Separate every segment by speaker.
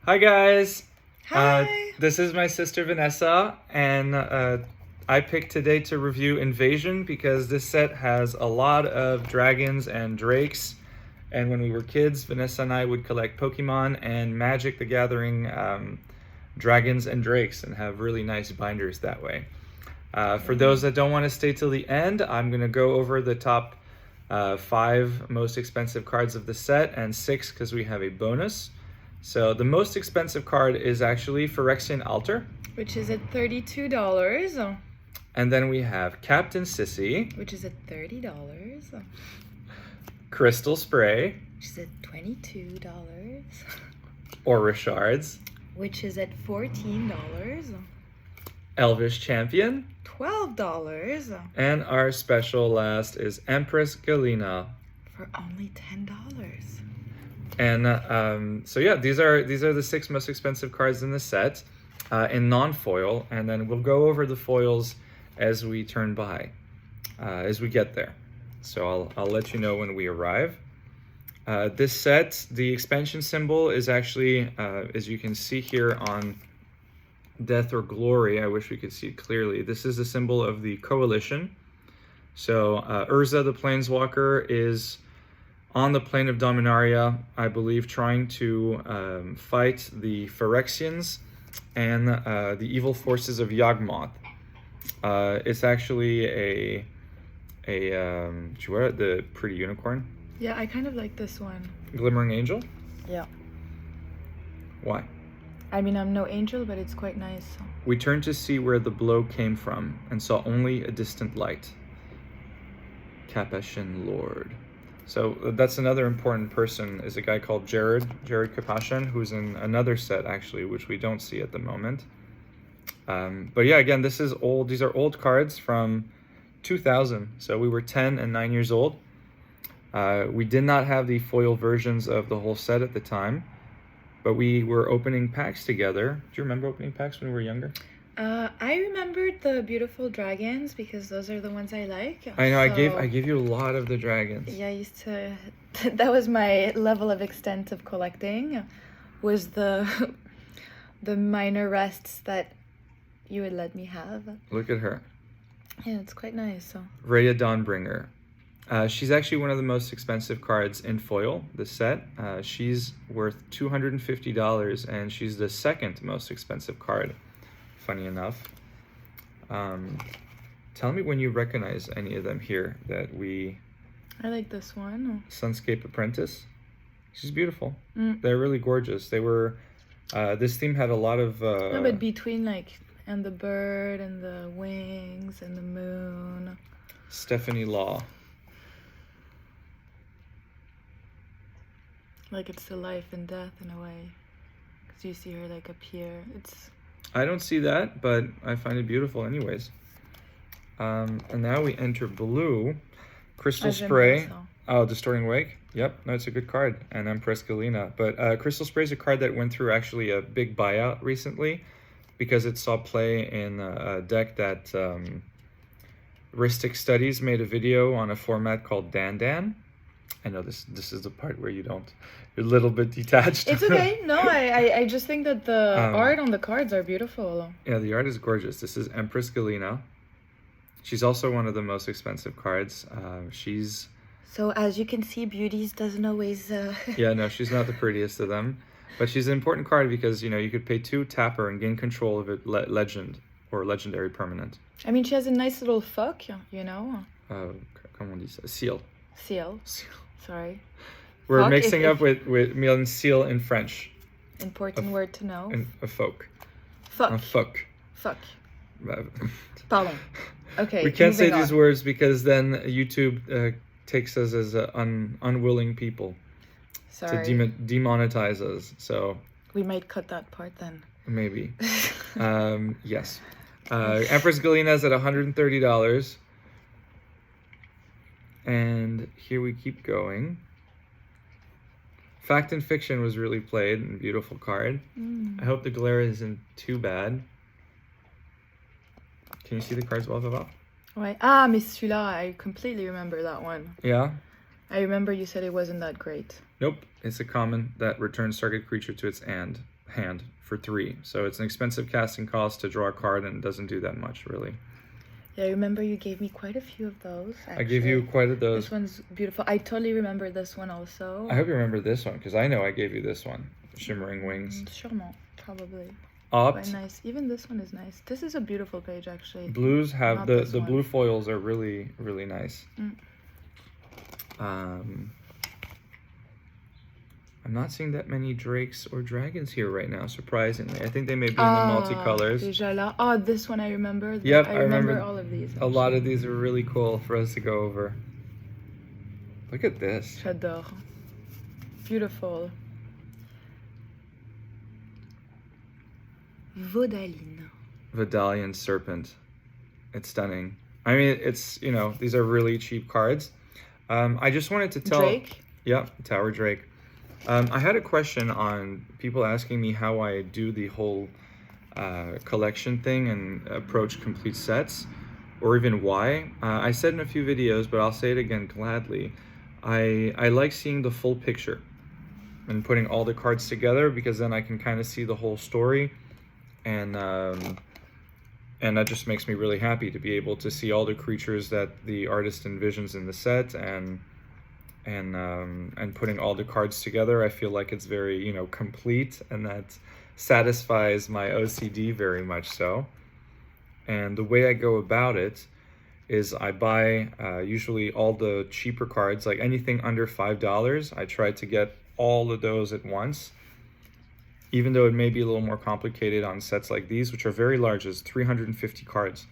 Speaker 1: Hi guys!
Speaker 2: Hi!
Speaker 1: This is my sister Vanessa, and I picked today to review Invasion because this set has a lot of dragons and drakes. And when we were kids, Vanessa and I would collect Pokemon and Magic the Gathering dragons and drakes and have really nice binders that way. For those that don't want to stay till the end, I'm going to go over the top 5 most expensive cards of the set and 6 because we have a bonus. So the most expensive card is actually Phyrexian Altar.
Speaker 2: Which is at $32.
Speaker 1: And then we have Captain Sissy.
Speaker 2: Which is at $30.
Speaker 1: Crystal Spray.
Speaker 2: Which is at $22.
Speaker 1: Or Richards.
Speaker 2: Which is at $14.
Speaker 1: Elvish Champion.
Speaker 2: $12.
Speaker 1: And our special last is Empress Galena.
Speaker 2: For only $10.
Speaker 1: And so yeah, these are the 6 most expensive cards in the set in non-foil, and then we'll go over the foils as we turn by, as we get there. So I'll let you know when we arrive. This set, the expansion symbol is actually, as you can see here on Death or Glory, I wish we could see it clearly. This is the symbol of the Coalition. So Urza the Planeswalker is on the plane of Dominaria, I believe, trying to fight the Phyrexians and the evil forces of Yawgmoth. It's actually the pretty unicorn?
Speaker 2: Yeah, I kind of like this one.
Speaker 1: Glimmering Angel?
Speaker 2: Yeah.
Speaker 1: Why?
Speaker 2: I mean, I'm no angel, but it's quite nice.
Speaker 1: We turned to see where the blow came from and saw only a distant light. Capashen Lord. So that's another important person, is a guy called Jared Kapashan, who's in another set actually, which we don't see at the moment. But yeah, again, this is old. These are old cards from 2000. So we were 10 and 9 years old. We did not have the foil versions of the whole set at the time, but we were opening packs together. Do you remember opening packs when we were younger?
Speaker 2: I remembered the beautiful dragons because those are the ones I like.
Speaker 1: I know, so I gave you a lot of the dragons.
Speaker 2: Yeah, I used to. That was my level of extent of collecting, was the minor rests that you would let me have.
Speaker 1: Look at her.
Speaker 2: Yeah, it's quite nice. So
Speaker 1: Rhea Dawnbringer. She's actually one of the most expensive cards in foil, the set. She's worth $250, and she's the second most expensive card, funny enough. Tell me when you recognize any of them here that we...
Speaker 2: I like this one.
Speaker 1: Sunscape Apprentice. She's beautiful. They're really gorgeous. They were... this theme had a lot of...
Speaker 2: No, but between and the bird and the wings and the moon.
Speaker 1: Stephanie Law.
Speaker 2: Like it's the life and death in a way. Because you see her appear.
Speaker 1: I don't see that, but I find it beautiful anyways. And now we enter blue. Crystal Spray. Oh, Distorting Wake. Yep, no, it's a good card. And Empress Galena. But Crystal Spray is a card that went through actually a big buyout recently because it saw play in a deck that Ristic Studies made a video on a format called Dan Dan. I know this is the part where you're a little bit detached.
Speaker 2: It's okay. No, I just think that the art on the cards are beautiful.
Speaker 1: Yeah, the art is gorgeous. This is Empress Galena. She's also one of the most expensive cards. She's...
Speaker 2: So as you can see, beauties doesn't always...
Speaker 1: Yeah, no, she's not the prettiest of them. But she's an important card because, you could pay 2, tap her, and gain control of it legend or legendary permanent.
Speaker 2: I mean, she has a nice little fuck,
Speaker 1: Comment on dit ça? Seal.
Speaker 2: Seal. Sorry.
Speaker 1: We're
Speaker 2: Fuck
Speaker 1: mixing up with meaning seal in French.
Speaker 2: Important word to know.
Speaker 1: A folk.
Speaker 2: Fuck.
Speaker 1: Un fuck.
Speaker 2: Fuck. Pardon. Okay.
Speaker 1: We can't say these words because then YouTube takes us as unwilling people.
Speaker 2: Sorry.
Speaker 1: To demonetize us. So
Speaker 2: we might cut that part then.
Speaker 1: Maybe. Yes. Empress Galena is at $130. And here we keep going. Fact and Fiction was really played, and beautiful card. I hope the glare isn't too bad. Can you see the cards well, Vava?
Speaker 2: Ouais. Ah, mais celui-là, I completely remember that one.
Speaker 1: Yeah?
Speaker 2: I remember you said it wasn't that great.
Speaker 1: Nope. It's a common that returns target creature to its hand. hand for 3. So it's an expensive casting cost to draw a card, and it doesn't do that much, really.
Speaker 2: Yeah, I remember you gave me quite a few of those, actually.
Speaker 1: I gave you quite a dose.
Speaker 2: This one's beautiful. I totally remember this one also.
Speaker 1: I hope you remember this one, because I know I gave you this one. Shimmering Wings.
Speaker 2: Sûrement, probably.
Speaker 1: Opt.
Speaker 2: Quite nice. Even this one is nice. This is a beautiful page, actually.
Speaker 1: Blues have
Speaker 2: Not
Speaker 1: the
Speaker 2: this one.
Speaker 1: blue foils are really, really nice. I'm not seeing that many drakes or dragons here right now, surprisingly. I think they may be in the multicolors.
Speaker 2: Déjà là. Oh, this one I remember.
Speaker 1: Yep,
Speaker 2: I remember all of these.
Speaker 1: A lot of these are really cool for us to go over. Look at this.
Speaker 2: J'adore. Beautiful. Vaudaline.
Speaker 1: Vidalian Serpent. It's stunning. I mean, it's, you know, these are really cheap cards. I just wanted to tell...
Speaker 2: Drake?
Speaker 1: Yep, Tower Drake. I had a question on people asking me how I do the whole collection thing and approach complete sets, or even why. I said in a few videos, but I'll say it again gladly. I like seeing the full picture and putting all the cards together, because then I can kind of see the whole story, and that just makes me really happy to be able to see all the creatures that the artist envisions in the set, and putting all the cards together. I feel like it's very, you know, complete, and that satisfies my OCD very much so. And the way I go about it is I buy usually all the cheaper cards, like anything under $5. I try to get all of those at once, even though it may be a little more complicated on sets like these, which are very large. There's 350 cards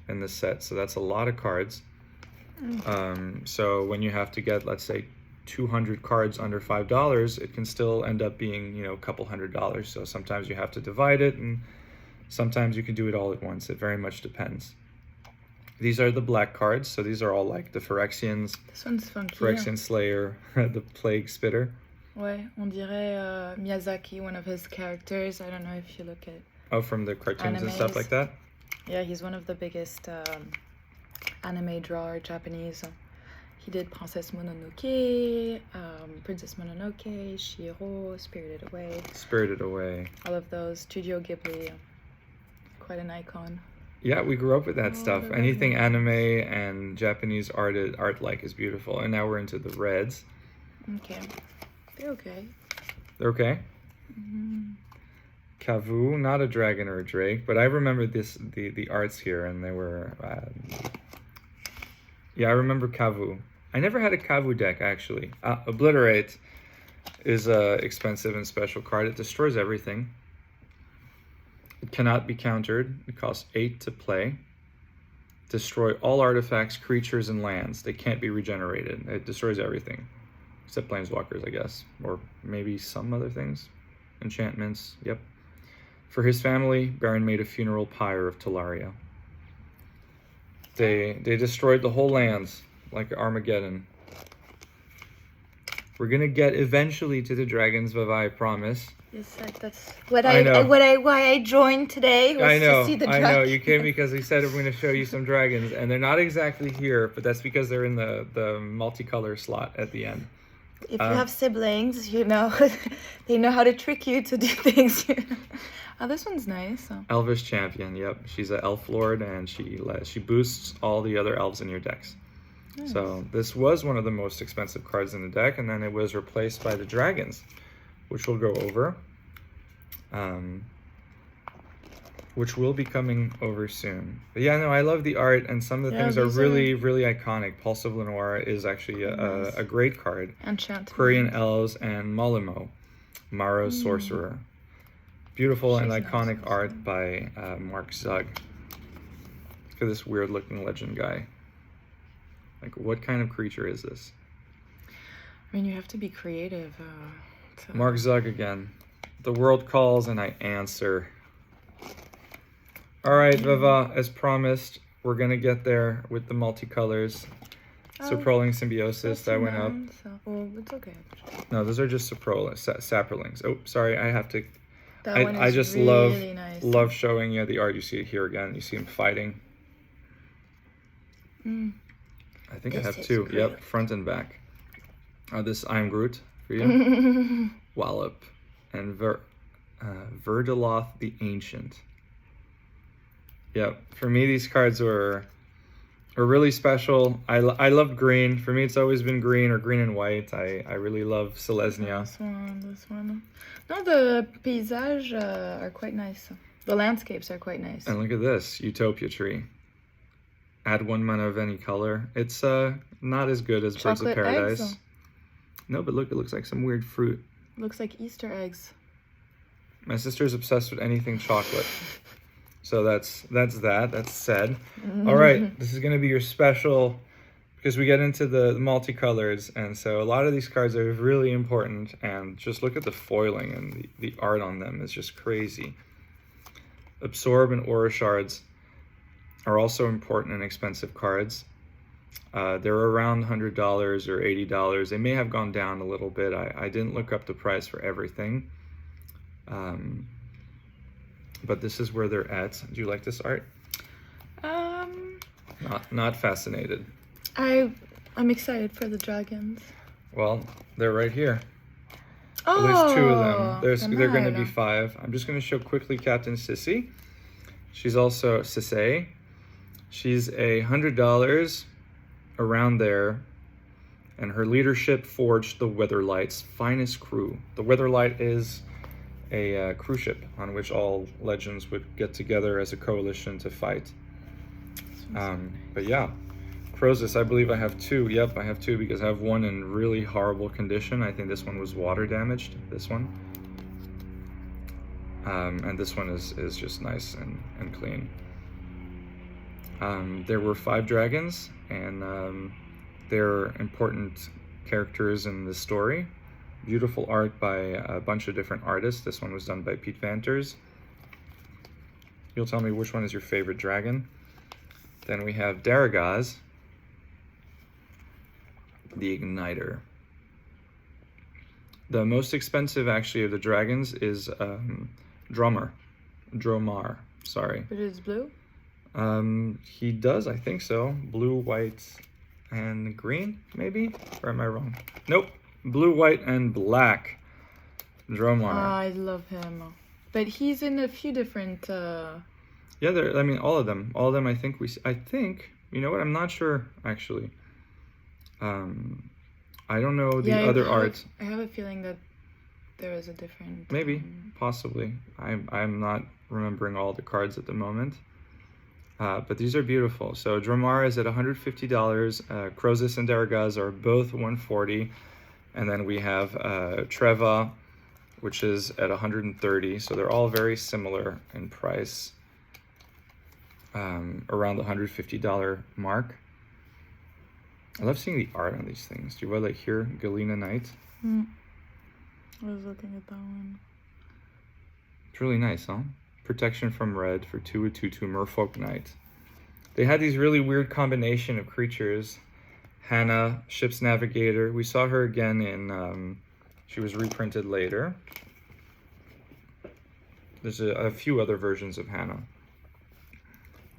Speaker 1: in this set, so that's a lot of cards. So when you have to get, let's say, 200 cards under $5, it can still end up being, you know, a couple $100. So sometimes you have to divide it, and sometimes you can do it all at once. It very much depends. These are the black cards, so these are all like the Phyrexians.
Speaker 2: This one's funky.
Speaker 1: Phyrexian Slayer, the Plague Spitter.
Speaker 2: Ouais, on dirait Miyazaki, one of his characters. I don't know if you look at...
Speaker 1: Oh, from the cartoons and stuff like that?
Speaker 2: Yeah, he's one of the biggest anime drawer, Japanese. He did Princess Mononoke, Princess Mononoke, Shiro, Spirited Away.
Speaker 1: Spirited Away.
Speaker 2: All of those. Studio Ghibli. Quite an icon.
Speaker 1: Yeah, we grew up with that stuff. Anything anime and Japanese art like is beautiful. And now we're into the reds.
Speaker 2: Okay. They're okay.
Speaker 1: They're okay? Kavu, not a dragon or a drake, but I remember the arts here, and they were... yeah, I remember Kavu. I never had a Kavu deck, actually. Obliterate is a expensive and special card. It destroys everything. It cannot be countered. It costs 8 to play. Destroy all artifacts, creatures, and lands. They can't be regenerated. It destroys everything. Except planeswalkers, I guess. Or maybe some other things. Enchantments, yep. For his family, Baron made a funeral pyre of Talaria. They destroyed the whole lands, like Armageddon. We're gonna get eventually to the dragons, Vava, I promise.
Speaker 2: Yes, that's why I joined today, was to see the dragons.
Speaker 1: I know, you came because we said we're gonna show you some dragons, and they're not exactly here, but that's because they're in the multicolor slot at the end.
Speaker 2: If you have siblings, you know, they know how to trick you to do things. Oh, this one's nice.
Speaker 1: Elvish Champion, yep. She's an elf lord, and she boosts all the other elves in your decks. Nice. So this was one of the most expensive cards in the deck, and then it was replaced by the dragons, which we'll go over, which will be coming over soon. But yeah, no, I love the art, and some of the things are really, really iconic. Pulse of Lenoir is actually a great card.
Speaker 2: Enchantment.
Speaker 1: Quirion Elves and Molimo, Maro's Sorcerer. Beautiful and iconic art by Mark Zug. Look at this weird looking legend guy. Like, what kind of creature is this?
Speaker 2: I mean, you have to be creative.
Speaker 1: Mark Zug again. The world calls and I answer. All right, Vava, as promised, we're going to get there with the multicolors. Saproling Symbiosis, that went up.
Speaker 2: Well, it's okay.
Speaker 1: No, those are just Saprolings. Oh, sorry, I have to...
Speaker 2: That one is
Speaker 1: I just
Speaker 2: really nice.
Speaker 1: love showing you the art. You see it here again. You see him fighting. I think I have two. Groot. Yep, front and back. This I'm Groot for you. Wallop and Verdeloth the Ancient. Yep, for me these cards were really special. I love green. For me it's always been green or green and white. I really love Selesnya.
Speaker 2: This one. No, the paysages are quite nice. The landscapes are quite nice.
Speaker 1: And look at this, Utopia Tree. Add 1 mana of any color. It's not as good as Birds of
Speaker 2: Chocolate
Speaker 1: Paradise.
Speaker 2: eggs?
Speaker 1: No, but look, it looks like some weird fruit.
Speaker 2: Looks like Easter eggs.
Speaker 1: My sister's obsessed with anything chocolate. So that's said. All right, this is going to be your special, because we get into the multicolors, and so a lot of these cards are really important, and just look at the foiling and the art on them is just crazy. Absorb and Aura Shards are also important and expensive cards. They're around $100 or $80. They may have gone down a little bit. I didn't look up the price for everything. But this is where they're at. Do you like this art? Not fascinated.
Speaker 2: I'm excited for the dragons.
Speaker 1: Well, they're right here.
Speaker 2: Oh,
Speaker 1: There's 2 of them. They're going to be
Speaker 2: banana.
Speaker 1: 5. I'm just going to show quickly Captain Sissy. She's also Sissay. She's $100 around there, and her leadership forged the Weatherlight's finest crew. The Weatherlight is a cruise ship on which all legends would get together as a coalition to fight. But yeah, Crozus, I believe I have 2. Yep, I have 2 because I have 1 in really horrible condition. I think this one was water damaged, this one. And this one is just nice and clean. There were 5 dragons, and they're important characters in the story. Beautiful art by a bunch of different artists. This one was done by Pete Vanters. You'll tell me which one is your favorite dragon. Then we have Daragaz, the Igniter. The most expensive, actually, of the dragons is Dromar, sorry.
Speaker 2: But it's blue?
Speaker 1: He does, I think so. Blue, white, and green, maybe? Or am I wrong? Nope. Blue, white, and black. Dromar.
Speaker 2: I love him. But he's in a few different...
Speaker 1: Yeah, I mean, all of them. All of them, I think, you know what? I'm not sure, actually. I don't know the other art.
Speaker 2: I have a feeling that there is a different...
Speaker 1: Maybe, possibly. I'm not remembering all the cards at the moment. But these are beautiful. So Dromar is at $150. Crozus and Daragaz are both $140. And then we have Treva, which is at $130. So they're all very similar in price, around the $150 mark. I love seeing the art on these things. Do you like here, Galena Knight?
Speaker 2: I was looking at that one.
Speaker 1: It's really nice, huh? Protection from red for 2 with 2/2 Merfolk Knight. They had these really weird combination of creatures. Hannah, Ship's Navigator. We saw her again in, she was reprinted later. There's a few other versions of Hannah.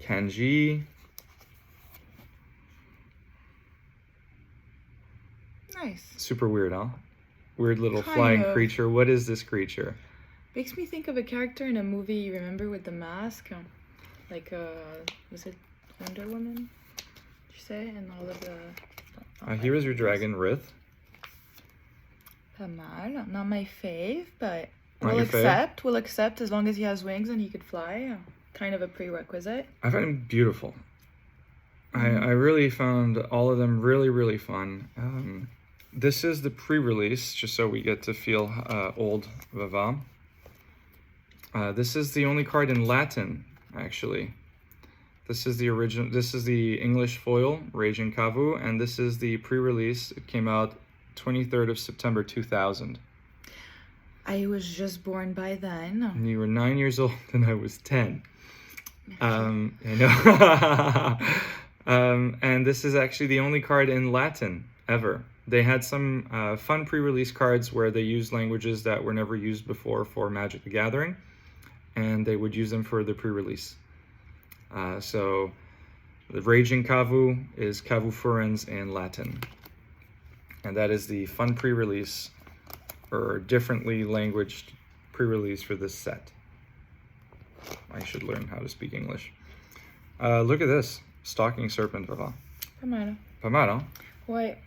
Speaker 1: Kanji.
Speaker 2: Nice.
Speaker 1: Super weird, huh? Weird little
Speaker 2: Kind
Speaker 1: flying
Speaker 2: of.
Speaker 1: creature. What is this creature?
Speaker 2: Makes me think of a character in a movie, you remember, with the mask? Like, was it Wonder Woman? Did you say? And all of the...
Speaker 1: Here is your dragon, Rith.
Speaker 2: Pas mal. Not my fave, but
Speaker 1: Not
Speaker 2: we'll
Speaker 1: your fave?
Speaker 2: We'll accept as long as he has wings and he could fly. Kind of a prerequisite.
Speaker 1: I find him beautiful. I really found all of them really, really fun. This is the pre-release, just so we get to feel old Vava. This is the only card in Latin, actually. This is the original. This is the English foil, Raging Kavu, and this is the pre-release. It came out 23rd of September 2000.
Speaker 2: I was just born by then.
Speaker 1: And you were 9 years old, and I was 10. I know. And this is actually the only card in Latin ever. They had some fun pre-release cards where they used languages that were never used before for Magic the Gathering, and they would use them for the pre-release. So the Raging Kavu is Kavu Furens in Latin. And that is the fun pre-release, or differently languaged pre-release for this set. I should learn how to speak English. Look at this. Stalking Serpent, Vava.
Speaker 2: Pas
Speaker 1: Pas mal, huh?
Speaker 2: Ouais.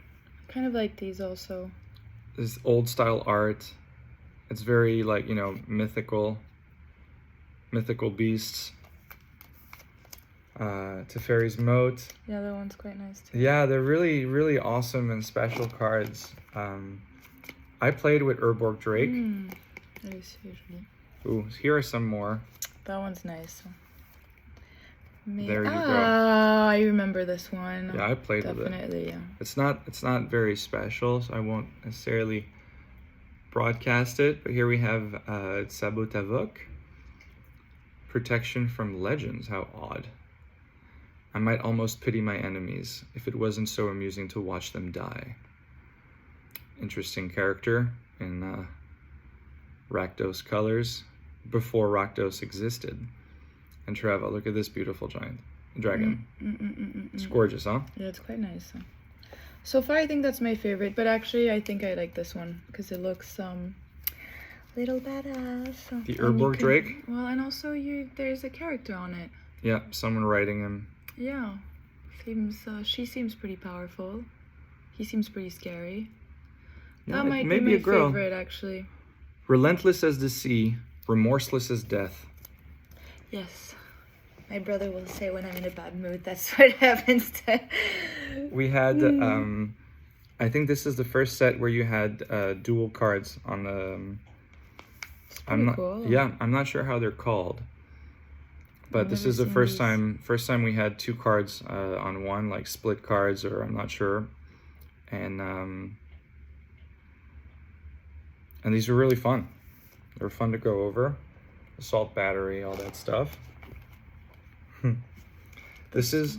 Speaker 2: Kind of like these also.
Speaker 1: This old style art. It's very like, you know, mythical beasts. Teferi's Moat.
Speaker 2: Yeah, that one's quite nice too.
Speaker 1: Yeah, they're really, really awesome and special cards. I played with Urborg Drake.
Speaker 2: That is usually.
Speaker 1: Ooh, here are some more.
Speaker 2: That one's nice.
Speaker 1: There you go.
Speaker 2: I remember this one.
Speaker 1: Yeah, I played with it.
Speaker 2: Definitely, yeah.
Speaker 1: It's not very special, so I won't necessarily broadcast it. But here we have Sabotavok. Protection from legends. How odd. I might almost pity my enemies if it wasn't so amusing to watch them die. Interesting character in Rakdos colors before Rakdos existed. And Treva, look at this beautiful dragon. It's gorgeous, huh?
Speaker 2: Yeah, it's quite nice. So far, I think that's my favorite, but actually, I think I like this one because it looks little badass.
Speaker 1: The Urborg Drake.
Speaker 2: Well, and also there's a character on it.
Speaker 1: Yeah, someone writing him.
Speaker 2: Yeah, she seems pretty powerful. He seems pretty scary.
Speaker 1: Yeah,
Speaker 2: That might
Speaker 1: maybe
Speaker 2: be my
Speaker 1: a girl.
Speaker 2: favorite, actually.
Speaker 1: Relentless as the sea, remorseless as death.
Speaker 2: Yes. My brother will say when I'm in a bad mood, that's what happens to...
Speaker 1: We had, I think this is the first set where you had dual cards on the...
Speaker 2: cool.
Speaker 1: Yeah, I'm not sure how they're called. But this is the first time we had two cards on one, like split cards, or I'm not sure. And these were really fun. They were fun to go over. Assault battery, all that stuff. This is,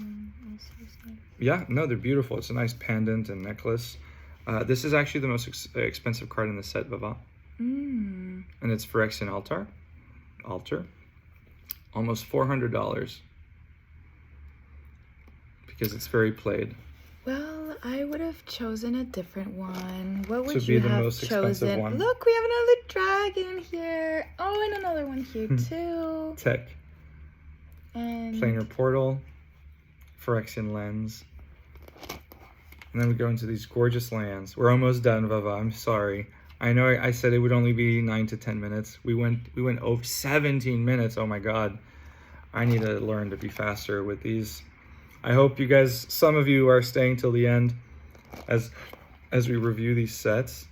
Speaker 1: yeah, no, they're beautiful. It's a nice pendant and necklace. This is actually the most expensive card in the set, Vava. And it's Phyrexian altar. Almost $400. Because it's very played.
Speaker 2: Well, I would have chosen a different one. What would
Speaker 1: To be
Speaker 2: you
Speaker 1: the
Speaker 2: have
Speaker 1: most expensive
Speaker 2: chosen?
Speaker 1: one.
Speaker 2: Look, we have another dragon here. Oh, and another one here too.
Speaker 1: Tech.
Speaker 2: And
Speaker 1: Planar portal. Phyrexian lens. And then we go into these gorgeous lands. We're almost done, Vava. I'm sorry. I know I said it would only be 9 to 10 minutes. We went over 17 minutes. Oh my God. I need to learn to be faster with these. I hope you guys, some of you are staying till the end as we review these sets.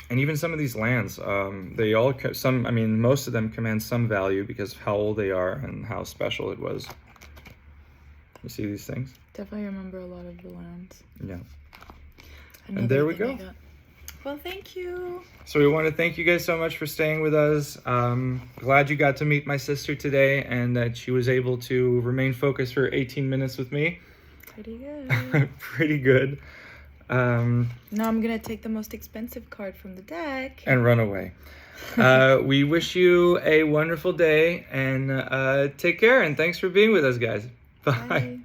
Speaker 1: And even some of these lands, most of them command some value because of how old they are and how special it was. You see these things?
Speaker 2: definitely remember a lot of the lands.
Speaker 1: Yeah.
Speaker 2: Another
Speaker 1: there we
Speaker 2: thing I
Speaker 1: go.
Speaker 2: got. Well, thank you.
Speaker 1: So we want to thank you guys so much for staying with us. Glad you got to meet my sister today and that she was able to remain focused for 18 minutes with me.
Speaker 2: Pretty good.
Speaker 1: Pretty good.
Speaker 2: Now I'm going to take the most expensive card from the deck.
Speaker 1: And run away. We wish you a wonderful day and take care. And thanks for being with us, guys. Bye.
Speaker 2: Bye.